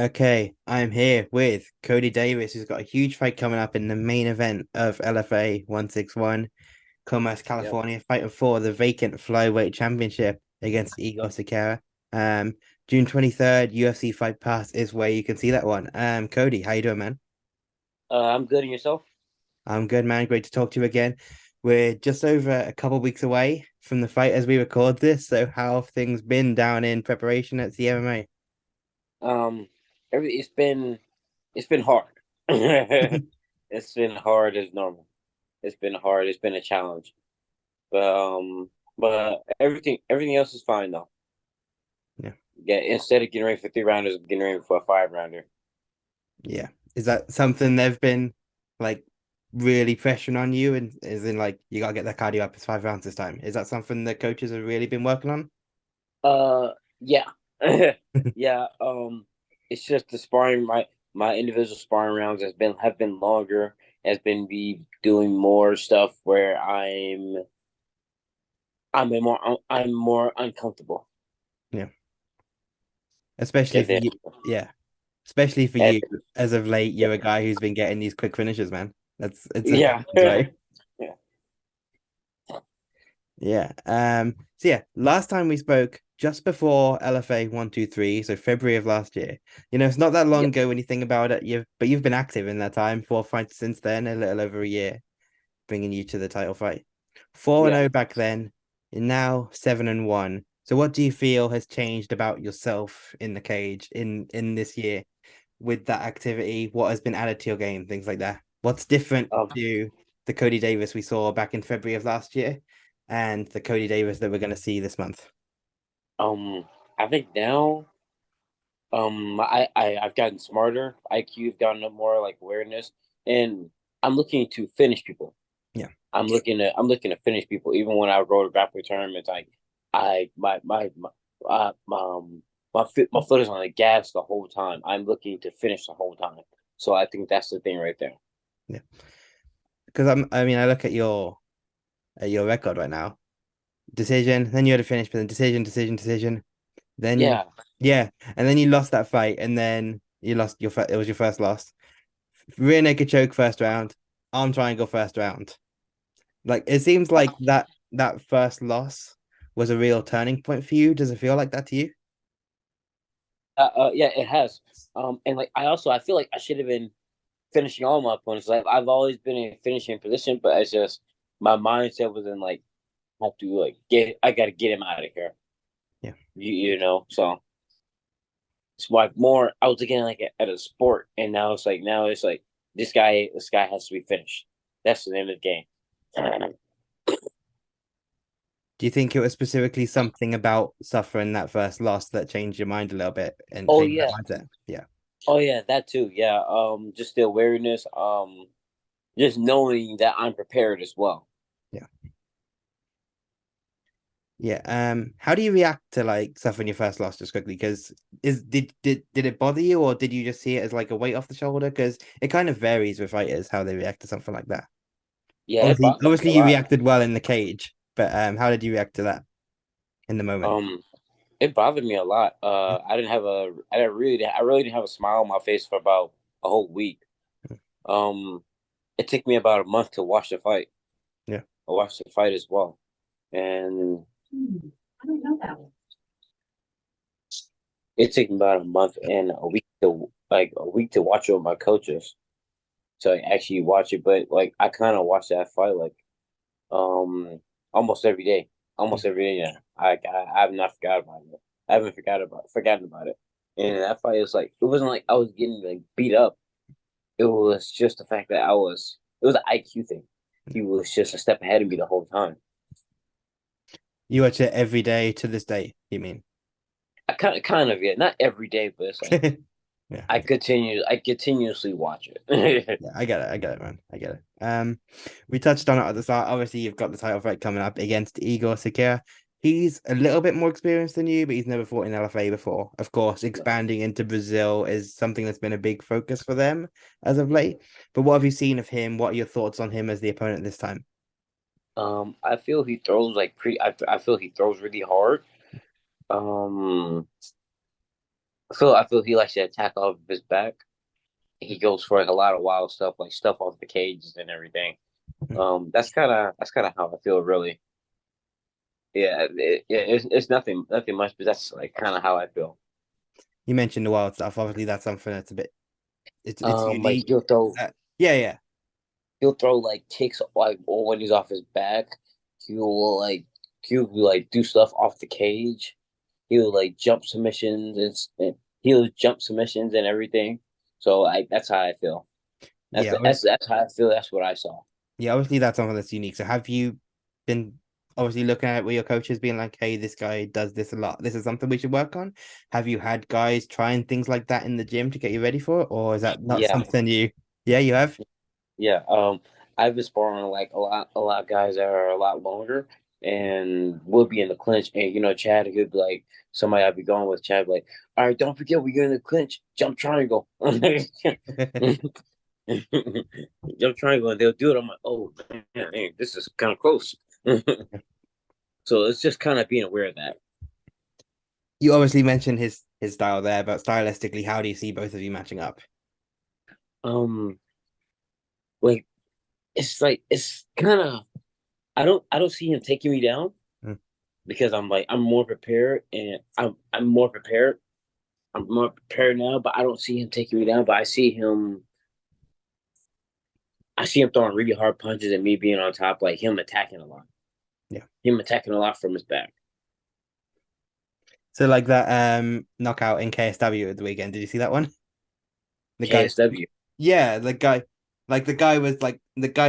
Okay, I'm here with Cody Davis, who's got a huge fight coming up in the main event of LFA 161, Commerce, Yep. California, fighting for the vacant flyweight championship against Igor Siqueira. Um, June 23rd, UFC Fight Pass is where you can see that one. Cody, how you doing, man? I'm good. And yourself? I'm good, man. Great to talk to you again. We're just over a couple weeks away from the fight as we record this, so how have things been down in preparation at CMMA? Um, it's been hard. It's been hard as normal. It's been hard. It's been a challenge. But everything else is fine though. Yeah. Yeah, instead of getting ready for 3 rounders, I'm getting ready for a 5 rounder. Yeah. Is that something they've been like really pressuring on you? And is in like you gotta get that cardio up, it's 5 rounds this time. Is that something the coaches have really been working on? Yeah, yeah. It's just the sparring. My individual sparring rounds have been longer. Has been be doing more stuff where I'm more uncomfortable. Yeah. Especially And for then you. Yeah. Especially for and you. As of late, you're a guy who's been getting these quick finishes, man. It's a yeah. challenge, right? Yeah. Yeah. So yeah, last time we spoke just before LFA 123, so February of last year. It's not that long Yeah. ago when you think about it. You've been active in that time, 4 fights since then, a little over a year, bringing you to the title fight. 4 and Yeah. 0 back then, and now 7-1. So what do you feel has changed about yourself in the cage in this year with that activity? What has been added to your game? Things like that. What's different Um, to the Cody Davis we saw back in February of last year and the Cody Davis that we're going to see this month? um, I think now, I've gotten smarter. IQ've gotten up more like awareness, and I'm looking to finish people. Yeah. I'm looking to finish people. Even when I go to grappling tournaments, I my foot is on the gas the whole time. I'm looking to finish the whole time. So I think that's the thing right there. Yeah. Because I look at your record right now. Decision, then you had a finish, but then decision, decision, decision. Then Yeah. yeah, and then you lost that fight, and then you lost it was your first loss. Rear naked choke first round, arm triangle first round. Like it seems like that first loss was a real turning point for you. Does it feel like that to you? Yeah, it has. And like I feel like I should have been finishing all my opponents. Like I've always been in finishing position, but it's just my mindset was in like have to like get I gotta get him out of here. Yeah. So it's like more I was looking like at a sport, and now it's like this guy has to be finished. That's the name of the game. Do you think it was specifically something about suffering that first loss that changed your mind a little bit and Oh changed that yeah, mindset? Yeah. oh yeah, that too. Yeah, just the awareness, just knowing that I'm prepared as well. Yeah. Yeah. How do you react to like suffering your first loss just quickly? Because did it bother you or did you just see it as like a weight off the shoulder? Because it kind of varies with fighters how they react to something like that. Yeah, it Obviously, bothered me obviously a you lot. reacted well in the cage, but how did you react to that in the moment? Um, it bothered me a lot. I really didn't have a smile on my face for about a whole week. Um, it took me about a month to watch the fight. Yeah. I watched the fight as well, and it took me about a month and a week to watch it with my coaches to like, actually watch it. But like I kind of watched that fight like um almost every day, almost every day. Yeah, I have not forgot about it. I haven't forgotten about it. And that fight is like it wasn't like I was getting like beat up. It was just the fact that it was an IQ thing. He was just a step ahead of me the whole time. You watch it every day to this day, you mean? I kind of yeah, not every day, but it's like Yeah, I continuously watch it. yeah, I get it, man. I get it. We touched on it at the start. Obviously, you've got the title fight coming up against Igor Siqueira. He's a little bit more experienced than you, but he's never fought in LFA before. Of course, expanding into Brazil is something that's been a big focus for them as of late. But what have you seen of him? What are your thoughts on him as the opponent this time? I feel he throws like pretty. I feel he throws really hard. Um, I feel he likes to attack off of his back. He goes for like a lot of wild stuff, like stuff off the cages and everything. That's kind of how I feel, really. Yeah, it's nothing much, but that's like kind of how I feel. You mentioned the wild stuff. Obviously, that's something that's a bit it's Like unique. Yeah, yeah, he'll throw like kicks like when he's off his back. He'll do stuff off the cage. He'll like jump submissions and he'll jump submissions and everything. So that's how I feel. That's yeah. that's how I feel. That's what I saw. Yeah, obviously that's something that's unique. So have you been obviously looking at it with your coaches being like, hey, this guy does this a lot. This is something we should work on. Have you had guys trying things like that in the gym to get you ready for it? Or is that not Yeah, something yeah, you have? yeah. I've been sparring like a lot of guys that are a lot longer, and we'll be in the clinch. And Chad could be like somebody I'd be going with. Chad be like, all right, don't forget when you're in the clinch, jump triangle, jump triangle, and they'll do it. I'm like, oh man, this is kind of close. So it's just kind of being aware of that. You obviously mentioned his style there, but stylistically, how do you see both of you matching up? Um, like it's kind of I don't see him taking me down Mm. because I'm more prepared and I'm more prepared. I'm more prepared now, but I don't see him taking me down. But I see him throwing really hard punches and me being on top, like him attacking a lot. Yeah. Him attacking a lot from his back. So like that knockout in KSW at the weekend. Did you see that one? The guy KSW. Yeah, the guy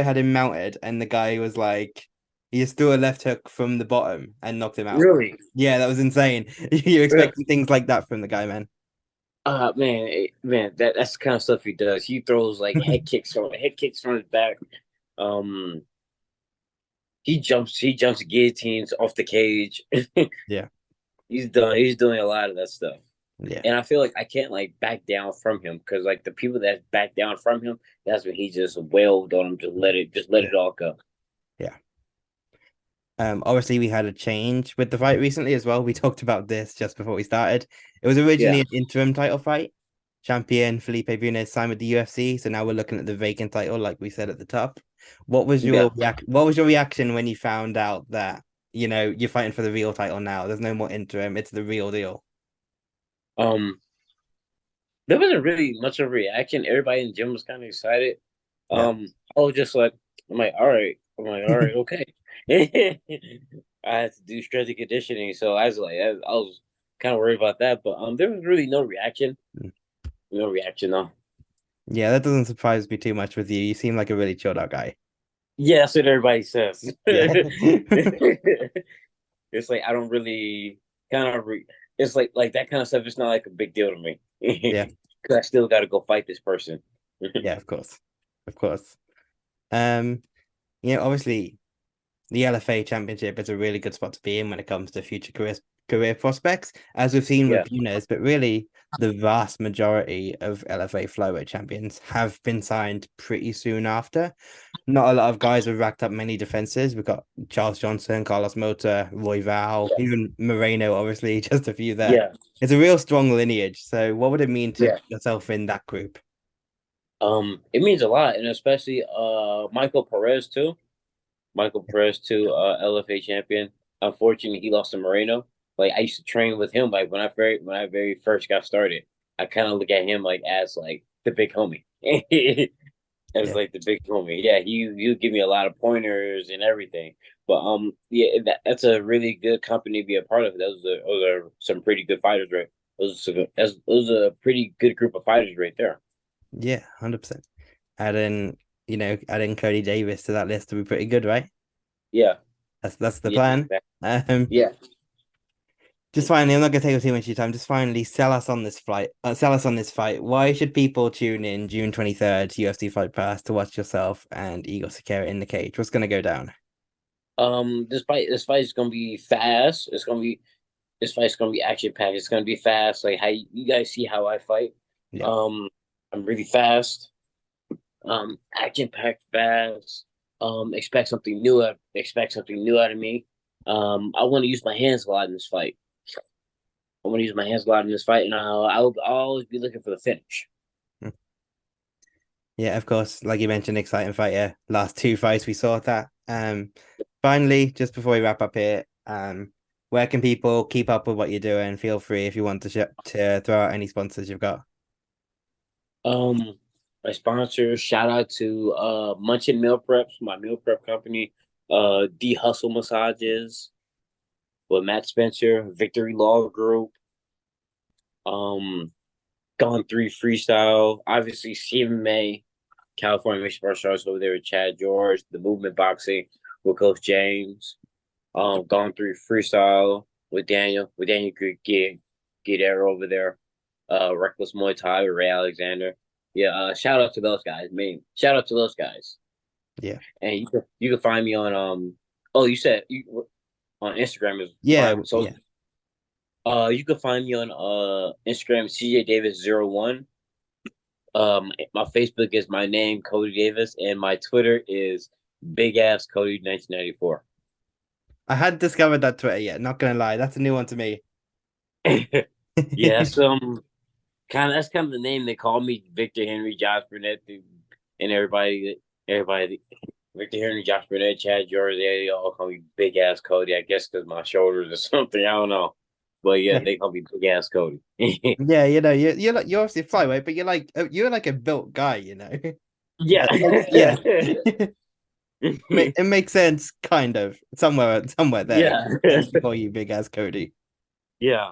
had him mounted, and the guy was like, he just threw a left hook from the bottom and knocked him out. Really? Yeah, that was insane. You're Yeah. expecting things like that from the guy, man. Man, that's the kind of stuff he does. He throws like head kicks from his back. Um, he jumps guillotines off the cage. Yeah, He's doing a lot of that stuff. yeah, And I feel like I can't like back down from him because like the people that back down from him, that's when he just wailed on him, just let yeah, it all go. yeah. Obviously we had a change with the fight recently as well. We talked about this just before we started. It was Yeah, originally an interim title fight. Champion Felipe Bunes signed with the UFC, so now we're looking at the vacant title, like we said at the top. yeah. What was your reaction when you found out that you're fighting for the real title now? There's no more interim; it's the real deal. Um, there wasn't really much of a reaction. Everybody in the gym was kind of excited. Yeah, I was just like, I'm like, all right. I'm like, all right, okay. I had to do strength and conditioning, so I was kind of worried about that, but there was really no reaction. No reaction, though. yeah, that doesn't surprise me too much with you. You seem like a really chilled out guy. Yeah, that's what everybody says. Yeah, It's like I don't really kind of it's like that kind of stuff. It's not like a big deal to me yeah, because I still got to go fight this person. yeah. Of course, of course. Um, obviously the LFA Championship is a really good spot to be in when it comes to future career prospects, as we've seen Yeah, with Yunus, but really the vast majority of LFA flyweight champions have been signed pretty soon after. Not a lot of guys have racked up many defenses. We've got Charles Johnson, Carlos Mota, Roy Val, yeah, even Moreno, obviously, just a few there. yeah, It's a real strong lineage. So what would it mean to yeah. put yourself in that group? It means a lot, and especially Michael Perez too. Michael Perez too, LFA champion. Unfortunately, he lost to Moreno. Like I used to train with him. Like when I very first got started, I kind of look at him like as like the big homie. As Yeah. like the big homie. Yeah, you give me a lot of pointers and everything. But yeah, that's a really good company to be a part of. Those are some pretty good fighters, right? Those are a pretty good group of fighters right there. Yeah, 100%. Adding, adding Cody Davis to that list would be pretty good, right? Yeah, That's the yeah, plan. exactly. Um, Yeah. just finally, I'm not gonna take up too much of your time. Just finally, sell us on this fight. Why should people tune in June 23rd, UFC Fight Pass to watch yourself and Igor Siqueira in the cage? What's gonna go down? This fight is gonna be fast. This fight's gonna be action packed. It's gonna be fast. Like how you guys see how I fight. Yeah, Um, I'm really fast. Action packed fast. Expect something new out of me. I want to use my hands a lot in this fight. I want to use my hands a lot in this fight, and I'll always be looking for the finish. Yeah, of course. Like you mentioned, exciting fight. Yeah, last two fights we saw that. Finally, just before we wrap up here, where can people keep up with what you're doing? Feel free if you want to to throw out any sponsors you've got. Um, my sponsors, shout out to Munchin Meal Preps, my meal prep company, D Hustle Massages with Matt Spencer, Victory Law Group, um, Gone Three Freestyle, obviously Stephen May, California Mixed Martial Arts over there with Chad George, the Movement Boxing with Coach James, Gone Three Freestyle with Daniel Guerrero over there, Reckless Muay Thai with Ray Alexander. Yeah, shout out to those guys, man. Shout out to those guys. Yeah. And you can find me on oh, you said you on Instagram is Yeah, fine. So yeah. you can find me on Instagram CJ Davis 01. My Facebook is my name Cody Davis, and my Twitter is Big Ass Cody 1994. I had discovered that Twitter yet, not gonna lie. That's a new one to me. Yeah, that's kind of the name they call me. Victor Henry, Josh Burnett, and everybody. Victor Henry, Josh Burnett, Chad George, they all call me Big Ass Cody. I guess because my shoulders or something. I don't know, but yeah, Yeah, they call me Big Ass Cody. yeah, you're like you're obviously a flyweight, but you're like a built guy, you know. Yeah, Yeah. It makes sense, kind of. Somewhere there. It yeah, makes sense to call you big ass Cody. yeah.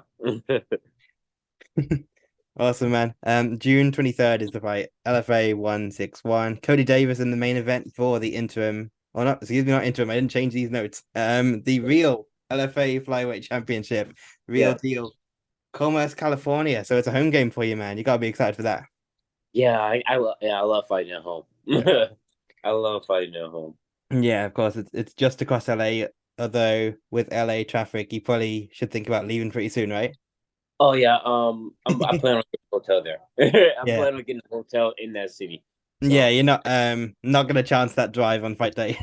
Awesome, man. June 23rd is the fight. LFA 161. Cody Davis in the main event for the interim. Oh, not excuse me, not interim. I didn't change these notes. The real LFA flyweight championship, real Yeah, deal. Commerce, California. So it's a home game for you, man. You gotta be excited for that. yeah. I love fighting at home. Yeah. I love fighting at home. Yeah, of course. It's just across LA. Although with LA traffic, you probably should think about leaving pretty soon, right? Oh yeah, I plan on getting a hotel there. I Yeah. plan on getting a hotel in that city. Yeah, So, you're not gonna chance that drive on fight day.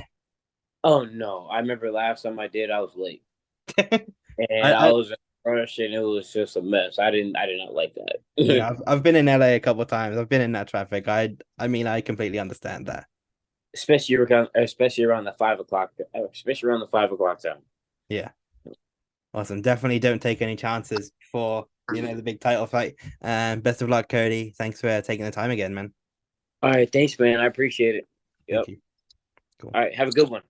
oh no, I remember last time I did, I was late and I I was in a rush, and it was just a mess. I did not like yeah, that. I've been in LA a couple of times. I've been in that traffic. I mean I completely understand that. Especially around the 5 o'clock, especially around the 5 o'clock time. Yeah. Awesome. Definitely don't take any chances for the big title fight. And best of luck, Cody. Thanks for taking the time again, man. All right, thanks, man. I appreciate it. Thank Yep. you. Cool. All right, have a good one.